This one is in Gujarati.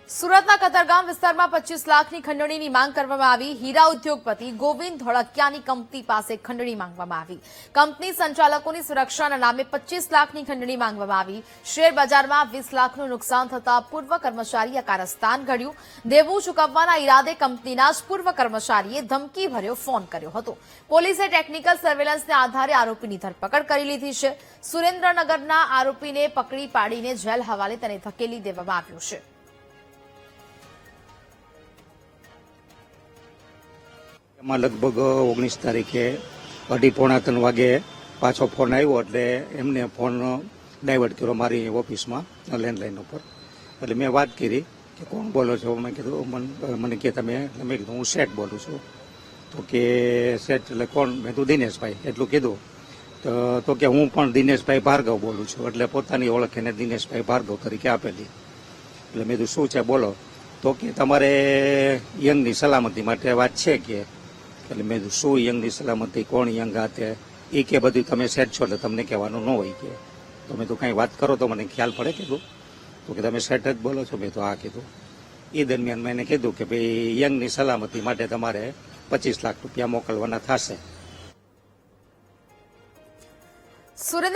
સુરતના કતારગામ વિસ્તારમાં 25 લાખની ખંડણીની માંગ કરવામાં આવી। હીરા ઉદ્યોગપતિ ગોવિંદ ધોળકિયાની કંપની પાસે ખંડણી માંગવામાં આવી। કંપની સંચાલકોની સુરક્ષાના નામે 25 લાખની ખંડણી માંગવામાં આવી। શેર બજારમાં 20 લાખનું નુકસાન થતા પૂર્વ કર્મચારીએ કારસ્તાન ઘડ્યું। દેવું ચૂકવવાના ઈરાદે કંપનીના જ પૂર્વ કર્મચારીએ ધમકી ભર્યો ફોન કર્યો હતો। પોલીસે ટેકનિકલ સર્વેલન્સના આધારે આરોપીની ધરપકડ કરી લીધી છે। સુરેન્દ્રનગરના આરોપીને પકડી પાડીને જેલ હવાલે તેને ધકેલી દેવામાં આવ્યો છે। એમાં લગભગ 19 તારીખે 2:30-3 વાગે પાછો ફોન આવ્યો એટલે એમને ફોન ડાયવર્ટ કર્યો મારી ઓફિસમાં લેન્ડલાઇન ઉપર। એટલે મેં વાત કરી કે કોણ બોલો છો? મેં કીધું મને કે તમે મેં કીધું હું શેઠ બોલું છું। તો કે શેઠ એટલે કોણ? મેં કીધું દિનેશભાઈ એટલું કીધું। તો કે હું પણ દિનેશભાઈ ભાર્ગવ બોલું છું। એટલે પોતાની ઓળખ એને દિનેશભાઈ ભાર્ગવ તરીકે આપેલી। એટલે મેં કીધું શું છે બોલો? તો કે તમારે યંગની સલામતી માટે વાત છે કે? એટલે મેં કીધું શું યંગની સલામતી? કોણ યંગ હાથે? એ કે બધું તમે સેટ છો એટલે તમને કહેવાનું ન હોય કે। તો મેં તો કંઈ વાત કરો તો મને ખ્યાલ પડે કીધું। તો કે તમે સેટ જ બોલો છો? મેં તો હા કીધું। એ દરમિયાન મેં એને કીધું કે ભાઈ યંગની સલામતી માટે તમારે 25 લાખ રૂપિયા મોકલવાના થશે।